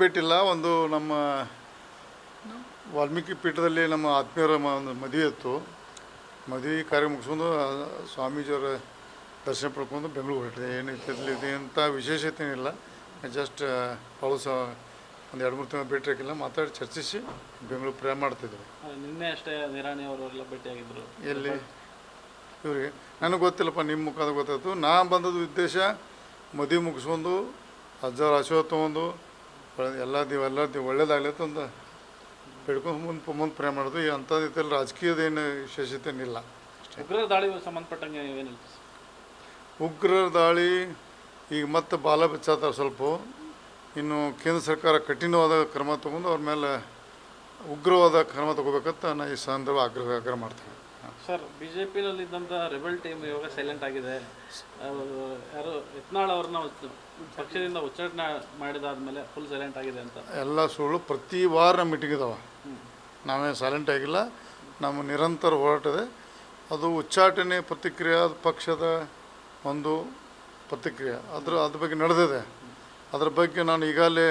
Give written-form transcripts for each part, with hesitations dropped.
ಭೇಟಿಲ್ಲ. ಒಂದು ನಮ್ಮ ವಾಲ್ಮೀಕಿ ಪೀಠದಲ್ಲಿ ನಮ್ಮ ಆತ್ಮೀಯರ ಒಂದು ಮದುವೆ ಇತ್ತು. ಮದುವೆ ಕಾರ್ಯ ಮುಗಿಸ್ಕೊಂಡು ಸ್ವಾಮೀಜಿಯವರ ದರ್ಶನ ಪಡ್ಕೊಂಡು ಬೆಂಗಳೂರು ಹೊರಟಿದೆ. ಏನೈತೆ ಅಂತ ವಿಶೇಷತೆ ಏನಿಲ್ಲ. ಜಸ್ಟ್ ಅವಳು ಸಹ ಒಂದು 2-3 ತಿಂಗಳು ಭೇಟಿ ಹಾಕಿಲ್ಲ, ಮಾತಾಡಿ ಚರ್ಚಿಸಿ ಬೆಂಗಳೂರು ಪ್ರಯಾಣ ಮಾಡ್ತಿದ್ರು. ನಿನ್ನೆ ಅಷ್ಟೇ ನಿರಾಣಿ ಅವರೆಲ್ಲ ಭೇಟಿಯಾಗಿದ್ದರು. ಎಲ್ಲಿ ಇವ್ರಿಗೆ ನನಗೆ ಗೊತ್ತಿಲ್ಲಪ್ಪ, ನಿಮ್ಮ ಮುಖದ ಗೊತ್ತಾಯ್ತು. ನಾ ಬಂದದ್ದು ಉದ್ದೇಶ ಮದುವೆ ಮುಗಿಸ್ಕೊಂಡು ಅಜ್ಜವ್ರ ಆಶೀರ್ವಾದ ತೊಗೊಂಡು ಎಲ್ಲರೂ ಒಳ್ಳೇದಾಗಲಿ ಅಂತ ಬೇಡ್ಕೊಂಡು ಮುಂದೆ ಪ್ರಯಾಣ ಮಾಡೋದು. ಈ ಅಂಥದ್ದು ಇತ್ತಲ್ಲ, ರಾಜಕೀಯದೇನು ವಿಶೇಷತೆ ಏನಿಲ್ಲ ಅಷ್ಟೇ. ಉಗ್ರರ ದಾಳಿ ಸಂಬಂಧಪಟ್ಟಂಗೆ ಏನಿಲ್ಲ. ಉಗ್ರರ ದಾಳಿ ಈಗ ಮತ್ತೆ ಬಾಲ ಬೆಚ್ಚಾತಾರೆ ಸ್ವಲ್ಪ. ಇನ್ನು ಕೇಂದ್ರ ಸರ್ಕಾರ ಕಠಿಣವಾದ ಕ್ರಮ ತೊಗೊಂಡು ಅವ್ರ ಮೇಲೆ ಉಗ್ರವಾದ ಕ್ರಮ ತಗೋಬೇಕಂತ ನಾನು ಈ ಸಂದರ್ಭ ಆಗ್ರಹ ಮಾಡ್ತೀನಿ. ಸರ್, BJP-ನಲ್ಲಿದ್ದಂಥ ರೆಬೆಲ್ ಟೀಮ್ ಇವಾಗ ಸೈಲೆಂಟ್ ಆಗಿದೆ. ಯಾರು ಯತ್ನಾಳ್ ಅವ್ರನ್ನ ಪಕ್ಷದಿಂದ ಉಚ್ಚಾಟನೆ ಮಾಡಿದಾದ್ಮೇಲೆ ಫುಲ್ ಸೈಲೆಂಟ್ ಆಗಿದೆ ಅಂತ ಎಲ್ಲ ಸುಳ್ಳು. ಪ್ರತಿ ವಾರ ಮೀಟಿಂಗ್ ಇದಾವೆ. ನಾವೇ ಸೈಲೆಂಟ್ ಆಗಿಲ್ಲ, ನಮ್ಮ ನಿರಂತರ ಹೋರಾಟದೆ. ಅದು ಉಚ್ಚಾಟನೆ ಪ್ರತಿಕ್ರಿಯೆ ಪಕ್ಷದ ಒಂದು ಪ್ರತಿಕ್ರಿಯೆ ಅದ್ರ ಬಗ್ಗೆ ನಡೆದಿದೆ. ಅದ್ರ ಬಗ್ಗೆ ನಾನು ಈಗಾಗಲೇ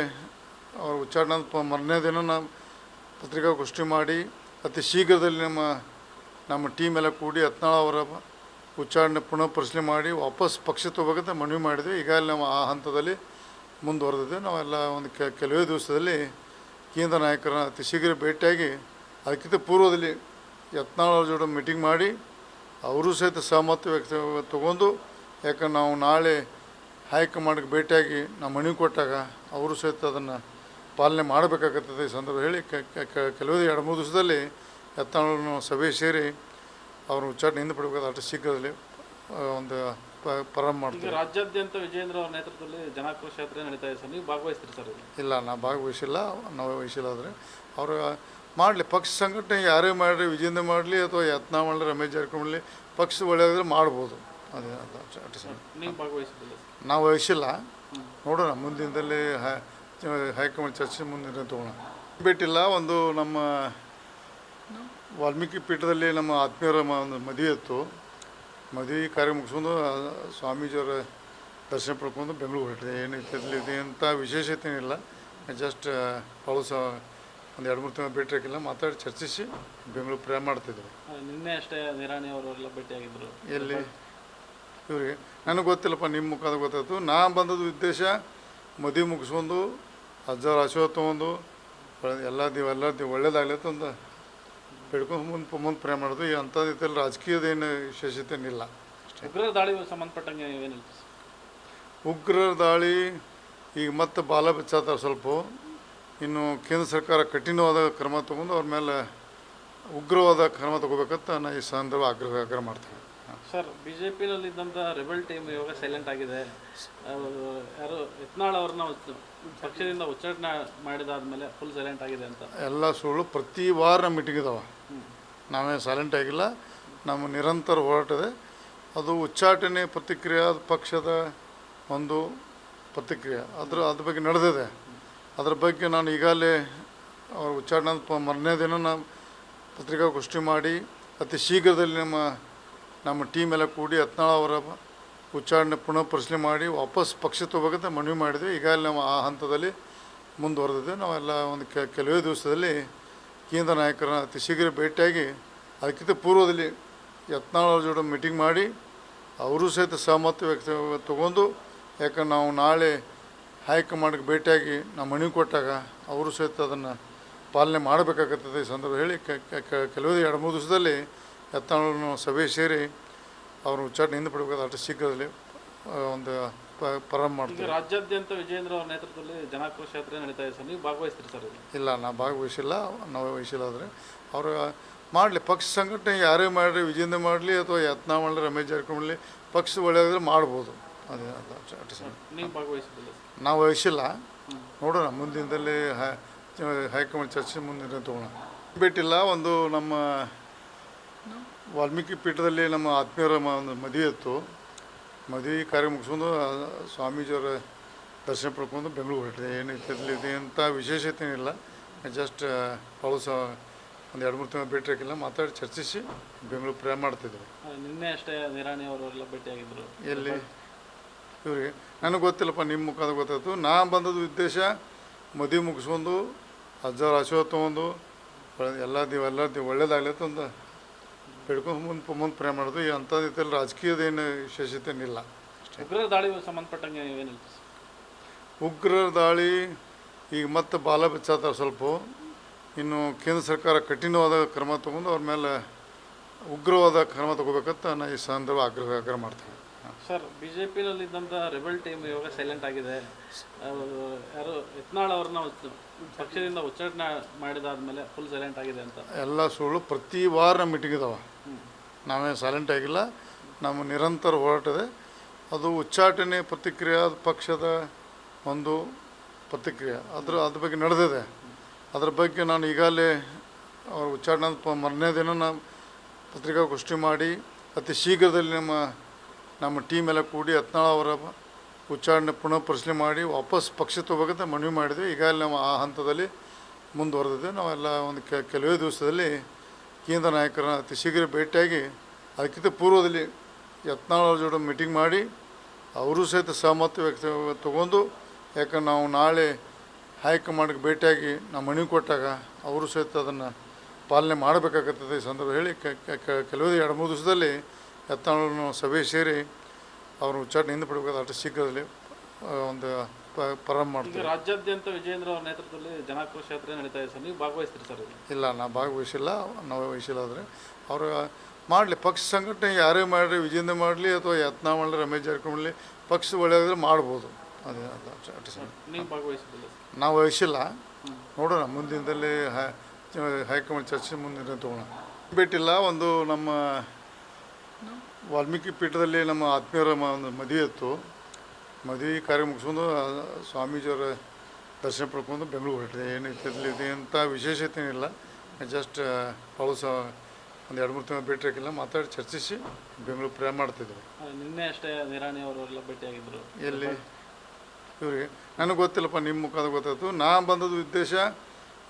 ಅವ್ರ ಉಚ್ಚಾಟನೆ ಮರನೇ ದಿನ ನಾನು ಪತ್ರಿಕಾಗೋಷ್ಠಿ ಮಾಡಿ ಅತಿ ಶೀಘ್ರದಲ್ಲಿ ನಮ್ಮ ಟೀಮ್ ಎಲ್ಲ ಕೂಡಿ ಯತ್ನಾಳ್ ಅವರ ಉಚ್ಚಾರಣೆ ಪುನಃ ಪರಿಶೀಲನೆ ಮಾಡಿ ವಾಪಸ್ ಪಕ್ಷ ತಗೋಬೇಕಂತ ಮನವಿ ಮಾಡಿದ್ವಿ. ಈಗಾಗಲೇ ನಾವು ಆ ಹಂತದಲ್ಲಿ ಮುಂದುವರೆದಿದ್ದೆ. ನಾವೆಲ್ಲ ಒಂದು ಕೆಲವೇ ದಿವಸದಲ್ಲಿ ಕೇಂದ್ರ ನಾಯಕರನ್ನ ಅತಿ ಶೀಘ್ರ ಭೇಟಿಯಾಗಿ ಅದಕ್ಕಿಂತ ಪೂರ್ವದಲ್ಲಿ ಯತ್ನಾಳ್ ಅವ್ರ ಜೊತೆ ಮೀಟಿಂಗ್ ಮಾಡಿ ಅವರು ಸಹಿತ ಸಹಮತ ತೊಗೊಂಡು, ಯಾಕಂದ್ರೆ ನಾವು ನಾಳೆ ಹೈಕಮಾಂಡ್ಗೆ ಭೇಟಿಯಾಗಿ ನಾವು ಮನವಿ ಕೊಟ್ಟಾಗ ಅವರು ಸಹಿತ ಅದನ್ನು ಪಾಲನೆ ಮಾಡಬೇಕಾಗತ್ತದೆ. ಈ ಸಂದರ್ಭ ಹೇಳಿ ಕೆಲವೇ 2-3 ದಿವಸದಲ್ಲಿ ಯತ್ನಾಳನ್ನು ಸಭೆ ಸೇರಿ ಅವರು ಉಚ್ಚಾಟನೆ ಹಿಂದೆ ಅಷ್ಟು ಶೀಘ್ರದಲ್ಲಿ ಒಂದು ಪ್ರಾರಂಭ ಮಾಡ್ತೀವಿ. ರಾಜ್ಯಾದ್ಯಂತ ವಿಜೇಂದ್ರ ಅವ್ರ ನೇತೃತ್ವದಲ್ಲಿ ಜನಾಕ್ರೋಶ ಯಾತ್ರೆ ನಡೀತಾ ಇದೆ ಸರ್, ನೀವು ಭಾಗವಹಿಸ್ತೀರಿ ಸರ್? ಇಲ್ಲ, ನಾವು ಭಾಗವಹಿಸಿಲ್ಲ. ಆದರೆ ಅವರು ಮಾಡಲಿ, ಪಕ್ಷ ಸಂಘಟನೆ ಯಾರೇ ಮಾಡಲಿ, ವಿಜೇಂದ್ರ ಮಾಡಲಿ ಅಥವಾ ಯತ್ನಾಳ್ ಮಾಡಲಿ, ರಮೇಶ್ ಜಾರಕಿಹೊಳಿ ಪಕ್ಷ ಒಳ್ಳೆಯದಾದ್ರೆ ಮಾಡ್ಬೋದು. ಅದೇ ನೀವು ಭಾಗವಹಿಸಿಲ್ಲ? ನಾವು ವಹಿಸಿಲ್ಲ. ನೋಡೋಣ, ಮುಂದಿನದಲ್ಲಿ ಹೈಕಮಾಂಡ್ ಚರ್ಚೆ ಮುಂದಿನ ತೊಗೊಳ್ಳೋಣ. ಭೇಟಿಲ್ಲ. ಒಂದು ನಮ್ಮ ವಾಲ್ಮೀಕಿ ಪೀಠದಲ್ಲಿ ನಮ್ಮ ಆತ್ಮೀಯರ ಒಂದು ಮದುವೆ ಇತ್ತು. ಮದುವೆ ಕಾರ್ಯ ಮುಗಿಸ್ಕೊಂಡು ಸ್ವಾಮೀಜಿಯವರ ದರ್ಶನ ಪಡ್ಕೊಂಡು ಬೆಂಗಳೂರು ಹೊರಟಿದೆ. ಏನೈತೆ ಅಂತ ವಿಶೇಷತೆ ಏನಿಲ್ಲ. ಜಸ್ಟ್ ಅವಳು ಸಹ ಒಂದು 2-3 ತಿಂಗಳು ಭೇಟಿ ಹಾಕಿಲ್ಲ, ಮಾತಾಡಿ ಚರ್ಚಿಸಿ ಬೆಂಗಳೂರು ಪ್ರಯಾಣ ಮಾಡ್ತಿದ್ರು. ನಿನ್ನೆ ಅಷ್ಟೇ ನಿರಾಣಿ ಅವರೆಲ್ಲ ಭೇಟಿಯಾಗಿದ್ದರು. ಎಲ್ಲಿ ಇವ್ರಿಗೆ ನನಗೆ ಗೊತ್ತಿಲ್ಲಪ್ಪ, ನಿಮ್ಮ ಮುಖದ ಗೊತ್ತಾಯ್ತು. ನಾ ಬಂದದ್ದು ಉದ್ದೇಶ ಮದುವೆ ಮುಗಿಸ್ಕೊಂಡು ಅಜ್ಜವ್ರ ಆಶೀರ್ವಾದ ತೊಗೊಂಡು ಎಲ್ಲರೂ ಒಳ್ಳೇದಾಗಲಿ ಅಂತ ಬೇಡ್ಕೊಂಡು ಮುಂದೆ ಪ್ರಯಾಣ ಮಾಡೋದು. ಈ ಅಂಥದ್ದು ಇತ್ತಲ್ಲ, ರಾಜಕೀಯದೇನು ವಿಶೇಷತೆ ಏನಿಲ್ಲ ಅಷ್ಟೇ. ಉಗ್ರರ ದಾಳಿ ಸಂಬಂಧಪಟ್ಟಂಗೆ ಏನಿಲ್ಲ. ಉಗ್ರರ ದಾಳಿ ಈಗ ಮತ್ತೆ ಬಾಲ ಬೆಚ್ಚಾತಾರೆ ಸ್ವಲ್ಪ. ಇನ್ನು ಕೇಂದ್ರ ಸರ್ಕಾರ ಕಠಿಣವಾದ ಕ್ರಮ ತೊಗೊಂಡು ಅವ್ರ ಮೇಲೆ ಉಗ್ರವಾದ ಕ್ರಮ ತಗೋಬೇಕಂತ ನಾನು ಈ ಸಂದರ್ಭ ಆಗ್ರಹ ಮಾಡ್ತೀನಿ. ಸರ್, BJP-ನಲ್ಲಿದ್ದಂಥ ರೆಬೆಲ್ ಟೀಮ್ ಇವಾಗ ಸೈಲೆಂಟ್ ಆಗಿದೆ. ಯಾರು ಯತ್ನಾಳ್ ಅವ್ರನ್ನ ಪಕ್ಷದಿಂದ ಉಚ್ಚಾಟನೆ ಮಾಡಿದಾದ್ಮೇಲೆ ಫುಲ್ ಸೈಲೆಂಟ್ ಆಗಿದೆ ಅಂತ ಎಲ್ಲ ಸುಳ್ಳು. ಪ್ರತಿ ವಾರ ಮೀಟಿಂಗ್ ಇದಾವೆ. ನಾವೇ ಸೈಲೆಂಟ್ ಆಗಿಲ್ಲ, ನಮ್ಮ ನಿರಂತರ ಹೋರಾಟದೆ. ಅದು ಉಚ್ಚಾಟನೆ ಪ್ರತಿಕ್ರಿಯೆ ಪಕ್ಷದ ಒಂದು ಪ್ರತಿಕ್ರಿಯೆ ಅದ್ರ ಬಗ್ಗೆ ನಡೆದಿದೆ. ಅದ್ರ ಬಗ್ಗೆ ನಾನು ಈಗಾಗಲೇ ಅವ್ರ ಉಚ್ಚಾಟನೆ ಮರನೇ ದಿನ ನಾನು ಪತ್ರಿಕಾಗೋಷ್ಠಿ ಮಾಡಿ ಅತಿ ಶೀಘ್ರದಲ್ಲಿ ನಮ್ಮ ಟೀಮ್ ಎಲ್ಲ ಕೂಡಿ ಯತ್ನಾಳ್ ಅವರ ಉಚ್ಚಾರಣೆ ಪುನಃ ಪರಿಶೀಲನೆ ಮಾಡಿ ವಾಪಸ್ ಪಕ್ಷ ತಗೋಬೇಕಂತ ಮನವಿ ಮಾಡಿದ್ವಿ. ಈಗಾಗಲೇ ನಾವು ಆ ಹಂತದಲ್ಲಿ ಮುಂದುವರೆದಿದ್ದೆ. ನಾವೆಲ್ಲ ಒಂದು ಕೆಲವೇ ದಿವಸದಲ್ಲಿ ಕೇಂದ್ರ ನಾಯಕರನ್ನ ಅತಿ ಶೀಘ್ರ ಭೇಟಿಯಾಗಿ ಅದಕ್ಕಿಂತ ಪೂರ್ವದಲ್ಲಿ ಯತ್ನಾಳ್ ಅವ್ರ ಜೊತೆ ಮೀಟಿಂಗ್ ಮಾಡಿ ಅವರು ಸಹಿತ ಸಹಮತ ತೊಗೊಂಡು, ಯಾಕಂದ್ರೆ ನಾವು ನಾಳೆ ಹೈಕಮಾಂಡ್ಗೆ ಭೇಟಿಯಾಗಿ ನಾವು ಮನವಿ ಕೊಟ್ಟಾಗ ಅವರು ಸಹಿತ ಅದನ್ನು ಪಾಲನೆ ಮಾಡಬೇಕಾಗತ್ತದೆ. ಈ ಸಂದರ್ಭ ಹೇಳಿ ಕೆಲವೇ 2-3 ದಿವಸದಲ್ಲಿ ಯತ್ನಾಳನ್ನು ಸಭೆ ಸೇರಿ ಅವರು ಉಚ್ಚಾಟನೆ ಹಿಂದೆ ಅಷ್ಟು ಶೀಘ್ರದಲ್ಲಿ ಒಂದು ಪ್ರಾರಂಭ ಮಾಡ್ತೀವಿ. ರಾಜ್ಯಾದ್ಯಂತ ವಿಜೇಂದ್ರ ಅವ್ರ ನೇತೃತ್ವದಲ್ಲಿ ಜನಾಕ್ರೋಶ ಯಾತ್ರೆ ನಡೀತಾ ಇದೆ ಸರ್, ನೀವು ಭಾಗವಹಿಸ್ತೀರಿ ಸರ್? ಇಲ್ಲ, ನಾವು ಭಾಗವಹಿಸಿಲ್ಲ. ಆದರೆ ಅವರು ಮಾಡಲಿ, ಪಕ್ಷ ಸಂಘಟನೆ ಯಾರೇ ಮಾಡಲಿ, ವಿಜೇಂದ್ರ ಮಾಡಲಿ ಅಥವಾ ಯತ್ನಾಳ್ ಮಾಡಲಿ, ರಮೇಶ್ ಜಾರಕಿಹೊಳಿ ಪಕ್ಷ ಒಳ್ಳೆಯದಾದ್ರೆ ಮಾಡ್ಬೋದು. ಅದೇ ನೀವು ಭಾಗವಹಿಸಿಲ್ಲ? ನಾವು ವಹಿಸಿಲ್ಲ. ನೋಡೋಣ, ಮುಂದಿನದಲ್ಲಿ ಹೈಕಮಾಂಡ್ ಚರ್ಚೆ ಮುಂದಿನ ತೊಗೊಳ್ಳೋಣ. ಭೇಟಿಲ್ಲ. ಒಂದು ನಮ್ಮ ವಾಲ್ಮೀಕಿ ಪೀಠದಲ್ಲಿ ನಮ್ಮ ಆತ್ಮೀಯರ ಒಂದು ಮದುವೆ ಇತ್ತು. ಮದುವೆ ಕಾರ್ಯ ಮುಗಿಸ್ಕೊಂಡು ಸ್ವಾಮೀಜಿಯವರ ದರ್ಶನ ಪಡ್ಕೊಂಡು ಬೆಂಗಳೂರು ಹೊರಟಿದೆ. ಏನೈತೆ ಅಂತ ವಿಶೇಷತೆ ಏನಿಲ್ಲ. ಜಸ್ಟ್ ಅವಳು ಸಹ ಒಂದು 2-3 ತಿಂಗಳು ಭೇಟಿ ಹಾಕಿಲ್ಲ, ಮಾತಾಡಿ ಚರ್ಚಿಸಿ ಬೆಂಗಳೂರು ಪ್ರಯಾಣ ಮಾಡ್ತಿದ್ರು. ನಿನ್ನೆ ಅಷ್ಟೇ ನಿರಾಣಿ ಅವರೆಲ್ಲ ಭೇಟಿಯಾಗಿದ್ದರು. ಎಲ್ಲಿ ಇವ್ರಿಗೆ ನನಗೆ ಗೊತ್ತಿಲ್ಲಪ್ಪ, ನಿಮ್ಮ ಮುಖದ ಗೊತ್ತಾಯ್ತು. ನಾ ಬಂದದ್ದು ಉದ್ದೇಶ ಮದುವೆ ಮುಗಿಸ್ಕೊಂಡು ಹಜಾರ್ ಆಶೀರ್ವಾದ ತೊಗೊಂಡು ಎಲ್ಲರದ್ದು ಒಳ್ಳೇದಾಗಲಿ ಅಂತ ಬೇಡ್ಕೊಂಡು ಮುಂದೆ ಪ್ರಯಾಣ ಮಾಡೋದು. ಈ ಅಂಥದ್ದು ಇದ್ದಲ್ಲಿ ರಾಜಕೀಯದೇನು ವಿಶೇಷತೆಯೇನಿಲ್ಲ. ಉಗ್ರರ ದಾಳಿಗೆ ಸಂಬಂಧಪಟ್ಟಂಗೆ ಏನು ಹೇಳ್ತೀವಿ? ಉಗ್ರರ ದಾಳಿ ಈಗ ಮತ್ತೆ ಬಾಲ ಬೆಚ್ಚಾತಾರೆ ಸ್ವಲ್ಪ. ಇನ್ನು ಕೇಂದ್ರ ಸರ್ಕಾರ ಕಠಿಣವಾದ ಕ್ರಮ ತೊಗೊಂಡು ಅವ್ರ ಮೇಲೆ ಉಗ್ರವಾದ ಕ್ರಮ ತಗೋಬೇಕಂತ ನಾನು ಈ ಸಂದರ್ಭ ಆಗ್ರಹ ಮಾಡ್ತೀನಿ. ಸರ್, ಬಿ ಜೆ ಪಿನಲ್ಲಿದ್ದಂಥ ರೆಬಲ್ ಟೀಮ್ ಇವಾಗ ಸೈಲೆಂಟ್ ಆಗಿದೆ. ಯಾರು ಯತ್ನಾಳ್ ಅವ್ರನ್ನ ಪಕ್ಷದಿಂದ ಉಚ್ಚಾಟನೆ ಮಾಡಿದಾದ್ಮೇಲೆ ಫುಲ್ ಸೈಲೆಂಟ್ ಆಗಿದೆ ಅಂತ ಎಲ್ಲ ಸುಳ್ಳು. ಪ್ರತಿ ವಾರ ನಮ್ಮ ಮೀಟಿಂಗ್ ಇದಾವೆ. ನಾವೇನು ಸೈಲೆಂಟ್ ಆಗಿಲ್ಲ. ನಮ್ಮ ನಿರಂತರ ಹೋರಾಟದೆ. ಅದು ಉಚ್ಚಾಟನೆ ಪ್ರತಿಕ್ರಿಯೆ ಪಕ್ಷದ ಒಂದು ಪ್ರತಿಕ್ರಿಯೆ ಅದ್ರ ಬಗ್ಗೆ ನಡೆದಿದೆ. ಅದ್ರ ಬಗ್ಗೆ ನಾನು ಈಗಾಗಲೇ ಅವ್ರ ಉಚ್ಚಾಟನೆ ಮರನೇ ದಿನ ನಾನು ಪತ್ರಿಕಾಗೋಷ್ಠಿ ಮಾಡಿ ಅತಿ ಶೀಘ್ರದಲ್ಲಿ ನಮ್ಮ ಟೀಮ್ ಎಲ್ಲ ಕೂಡಿ ಯತ್ನಾಳ್ ಅವರ ಉಚ್ಚಾರಣೆ ಪುನಃ ಪರಿಶೀಲನೆ ಮಾಡಿ ವಾಪಸ್ ಪಕ್ಷ ತಗೋಬೇಕಂತ ಮನವಿ ಮಾಡಿದ್ವಿ. ಈಗಾಗಲೇ ನಾವು ಆ ಹಂತದಲ್ಲಿ ಮುಂದುವರೆದಿದ್ದೆ. ನಾವೆಲ್ಲ ಒಂದು ಕೆಲವೇ ದಿವಸದಲ್ಲಿ ಕೇಂದ್ರ ನಾಯಕರನ್ನ ಅತಿ ಶೀಘ್ರ ಭೇಟಿಯಾಗಿ ಅದಕ್ಕಿಂತ ಪೂರ್ವದಲ್ಲಿ ಯತ್ನಾಳ್ ಅವ್ರ ಜೊತೆ ಮೀಟಿಂಗ್ ಮಾಡಿ ಅವರು ಸಹಿತ ಸಹಮತ ತೊಗೊಂಡು, ಯಾಕಂದ್ರೆ ನಾವು ನಾಳೆ ಹೈಕಮಾಂಡ್ಗೆ ಭೇಟಿಯಾಗಿ ನಾವು ಮನವಿ ಕೊಟ್ಟಾಗ ಅವರು ಸಹಿತ ಅದನ್ನು ಪಾಲನೆ ಮಾಡಬೇಕಾಗುತ್ತದೆ ಈ ಸಂದರ್ಭ ಹೇಳಿ ಕೆಲವೇ 2-3 ದಿವಸದಲ್ಲಿ ಯತ್ನಾಳನ್ನು ಸಭೆ ಸೇರಿ ಅವರು ಉಚ್ಚಾಟನೆಯಿಂದ ಬಿಡಬೇಕಾದ ಅಷ್ಟು ಶೀಘ್ರದಲ್ಲಿ ಒಂದು ಪ್ರಾರಂಭ ಮಾಡ್ತೀವಿ. ರಾಜ್ಯಾದ್ಯಂತ ವಿಜಯೇಂದ್ರ ಅವರ ನೇತೃತ್ವದಲ್ಲಿ ಜನಾಕ್ರೋಶ ಯಾತ್ರೆ ನಡೀತಾ ಇದೆ ಸರ್, ನೀವು ಭಾಗವಹಿಸ್ತೀರಿ ಸರ್? ಇಲ್ಲ, ನಾವು ಭಾಗವಹಿಸಿಲ್ಲ. ನಾವು ವಹಿಸಿಲ್ಲ. ಆದರೆ ಅವರು ಮಾಡಲಿ, ಪಕ್ಷ ಸಂಘಟನೆ ಯಾರೇ ಮಾಡಲಿ, ವಿಜೇಂದ್ರ ಮಾಡಲಿ ಅಥವಾ ಯತ್ನಾಳ್ ಮಾಡಲಿ, ರಮೇಶ್ ಜಾರಕಿಹೊಳಿ ಮಾಡಲಿ, ಪಕ್ಷ ಒಳ್ಳೆಯದಾದ್ರೆ ಮಾಡ್ಬೋದು. ಅದೇ ನೀವು ಭಾಗವಹಿಸಿಲ್ಲ? ನಾವು ವಹಿಸಿಲ್ಲ. ನೋಡೋಣ, ಮುಂದಿನದಲ್ಲಿ ಹೈಕಮಾಂಡ್ ಚರ್ಚೆ ಮುಂದಿನ ತೊಗೊಳ್ಳೋಣ. ಭೇಟಿಲ್ಲ. ಒಂದು ನಮ್ಮ ವಾಲ್ಮೀಕಿ ಪೀಠದಲ್ಲಿ ನಮ್ಮ ಆತ್ಮೀಯರ ಒಂದು ಮದುವೆ ಇತ್ತು. ಮದುವೆ ಕಾರ್ಯ ಮುಗಿಸ್ಕೊಂಡು ಸ್ವಾಮೀಜಿಯವರ ದರ್ಶನ ಪಡ್ಕೊಂಡು ಬೆಂಗಳೂರು ಹೊರಟಿದೆ. ಏನಿದೆ ಅಂತ ವಿಶೇಷತೆ ಏನಿಲ್ಲ. ಜಸ್ಟ್ ಪೌಸ ಒಂದು 2-3 ತಿಂಗಳು ಭೇಟಿ ಹಾಕಿಲ್ಲ, ಮಾತಾಡಿ ಚರ್ಚಿಸಿ ಬೆಂಗಳೂರು ಪ್ರಯಾಣ ಮಾಡ್ತಿದ್ದರು. ನಿನ್ನೆ ಅಷ್ಟೇ ನಿರಾಣಿ ಅವರೆಲ್ಲ ಭೇಟಿಯಾಗಿದ್ದರು. ಎಲ್ಲಿ? ಇವ್ರಿಗೆ ನನಗೆ ಗೊತ್ತಿಲ್ಲಪ್ಪ, ನಿಮ್ಮ ಮುಖಾಂತರ ಗೊತ್ತಾಯ್ತು. ನಾ ಬಂದದ್ದು ಉದ್ದೇಶ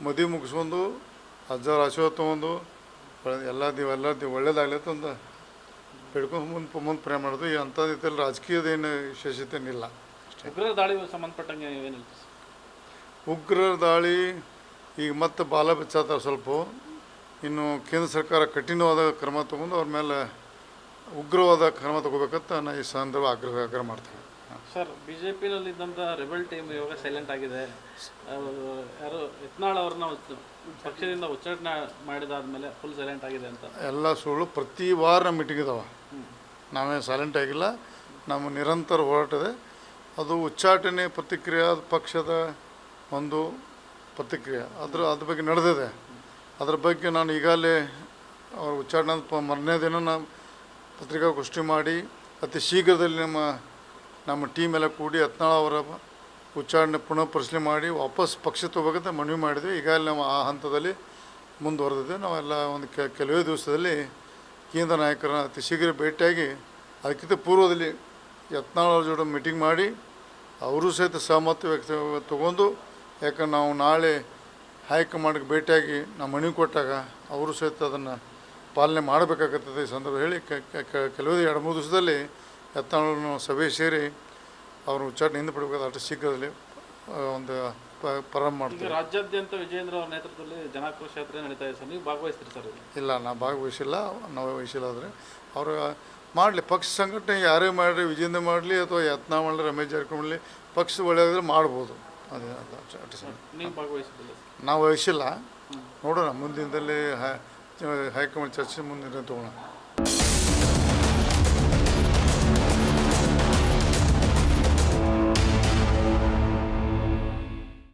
ಮದುವೆ ಮುಗಿಸ್ಕೊಂಡು ಹಜಾರ್ ಆಶೀರ್ವಾದ ತೊಗೊಂಡು ಎಲ್ಲರದ್ದು ಒಳ್ಳೇದಾಗಲಿ ಅಂತ ಬೇಡ್ಕೊಂಡು ಮುಂದೆ ಪ್ರಯಾಣ ಮಾಡೋದು. ಈ ಅಂಥದ್ದು ಇದ್ದಲ್ಲಿ ರಾಜಕೀಯದೇನು ವಿಶೇಷತೆಯೇನಿಲ್ಲ. ಉಗ್ರರ ದಾಳಿಗೆ ಸಂಬಂಧಪಟ್ಟಂಗೆ ಏನು ಹೇಳ್ತೀವಿ? ಉಗ್ರರ ದಾಳಿ ಈಗ ಮತ್ತೆ ಬಾಲ ಬೆಚ್ಚಾತಾರೆ ಸ್ವಲ್ಪ. ಇನ್ನು ಕೇಂದ್ರ ಸರ್ಕಾರ ಕಠಿಣವಾದ ಕ್ರಮ ತೊಗೊಂಡು ಅವ್ರ ಮೇಲೆ ಉಗ್ರವಾದ ಕ್ರಮ ತಗೋಬೇಕಂತ ನಾನು ಈ ಸಂದರ್ಭ ಆಗ್ರಹ ಮಾಡ್ತೀನಿ. ಸರ್, ಬಿ ಜೆ ಪಿನಲ್ಲಿದ್ದಂಥ ರೆಬಲ್ ಟೀಮ್ ಇವಾಗ ಸೈಲೆಂಟ್ ಆಗಿದೆ. ಯಾರು ಯತ್ನಾಳ್ ಅವ್ರನ್ನ ಪಕ್ಷದಿಂದ ಉಚ್ಚಾಟನೆ ಮಾಡಿದಾದ್ಮೇಲೆ ಫುಲ್ ಸೈಲೆಂಟ್ ಆಗಿದೆ ಅಂತ ಎಲ್ಲ ಸುಳ್ಳು. ಪ್ರತಿ ವಾರ ನಮ್ಮ ಮೀಟಿಂಗ್ ಇದಾವೆ. ನಾವೇನು ಸೈಲೆಂಟ್ ಆಗಿಲ್ಲ. ನಮ್ಮ ನಿರಂತರ ಹೋರಾಟದೆ. ಅದು ಉಚ್ಚಾಟನೆ ಪ್ರತಿಕ್ರಿಯೆ ಪಕ್ಷದ ಒಂದು ಪ್ರತಿಕ್ರಿಯೆ ಅದ್ರ ಬಗ್ಗೆ ನಡೆದಿದೆ. ಅದ್ರ ಬಗ್ಗೆ ನಾನು ಈಗಾಗಲೇ ಅವ್ರ ಉಚ್ಚಾಟನೆ ಮರನೇ ದಿನ ನಾನು ಪತ್ರಿಕಾಗೋಷ್ಠಿ ಮಾಡಿ ಅತಿ ಶೀಘ್ರದಲ್ಲಿ ನಮ್ಮ ಟೀಮ್ ಎಲ್ಲ ಕೂಡಿ ಯತ್ನಾಳ್ ಅವರ ಉಚ್ಚಾರಣೆ ಪುನಃ ಪರಿಶೀಲನೆ ಮಾಡಿ ವಾಪಸ್ ಪಕ್ಷ ತಗೋಬೇಕಂತ ಮನವಿ ಮಾಡಿದ್ವಿ. ಈಗಾಗಲೇ ನಾವು ಆ ಹಂತದಲ್ಲಿ ಮುಂದುವರೆದಿದ್ದೆ. ನಾವೆಲ್ಲ ಒಂದು ಕೆಲವೇ ದಿವಸದಲ್ಲಿ ಕೇಂದ್ರ ನಾಯಕರನ್ನ ಅತಿ ಶೀಘ್ರ ಭೇಟಿಯಾಗಿ ಅದಕ್ಕಿಂತ ಪೂರ್ವದಲ್ಲಿ ಯತ್ನಾಳ್ ಅವ್ರ ಜೊತೆ ಮೀಟಿಂಗ್ ಮಾಡಿ ಅವರು ಸಹಿತ ಸಹಮತ ತೊಗೊಂಡು, ಯಾಕಂದ್ರೆ ನಾವು ನಾಳೆ ಹೈಕಮಾಂಡ್ಗೆ ಭೇಟಿಯಾಗಿ ನಾವು ಮನವಿ ಕೊಟ್ಟಾಗ ಅವರು ಸಹಿತ ಅದನ್ನು ಪಾಲನೆ ಮಾಡಬೇಕಾಗುತ್ತದೆ ಈ ಸಂದರ್ಭ ಹೇಳಿ ಕೆಲವೇ 2-3 ದಿವಸದಲ್ಲಿ ಯತ್ನಾಳನ್ನು ಸಭೆ ಸೇರಿ ಅವರು ಉಚ್ಚಾಟನೆಯಿಂದ ಬಿಡಬೇಕಾದ ಅಷ್ಟು ಶೀಘ್ರದಲ್ಲಿ ಒಂದು ಪ್ರಾರಂಭ ಮಾಡ್ತೀವಿ. ರಾಜ್ಯಾದ್ಯಂತ ವಿಜಯೇಂದ್ರ ಅವರ ನೇತೃತ್ವದಲ್ಲಿ ಜನಾಕ್ರೋಶ ಯಾತ್ರೆ ನಡೀತಾ ಇದೆ ಸರ್, ನೀವು ಭಾಗವಹಿಸ್ತೀರಿ ಸರ್? ಇಲ್ಲ, ನಾವು ಭಾಗವಹಿಸಿಲ್ಲ. ನಾವು ವಹಿಸಿಲ್ಲ. ಆದರೆ ಅವರು ಮಾಡಲಿ, ಪಕ್ಷ ಸಂಘಟನೆ ಯಾರೇ ಮಾಡಲಿ, ವಿಜೇಂದ್ರ ಮಾಡಲಿ ಅಥವಾ ಯತ್ನಾಳ್ ಮಾಡಲಿ, ರಮೇಶ್ ಜಾರಕಿಹೊಳಿ ಮಾಡಲಿ, ಪಕ್ಷ ಒಳ್ಳೆಯದಾದ್ರೆ ಮಾಡ್ಬೋದು. ಅದೇ ನೀವು ಭಾಗವಹಿಸಿಲ್ಲ? ನಾವು ವಹಿಸಿಲ್ಲ. ನೋಡೋಣ, ಮುಂದಿನದಲ್ಲಿ ಹೈಕಮಾಂಡ್ ಚರ್ಚೆ ಮುಂದಿನ ತೊಗೊಳ್ಳೋಣ.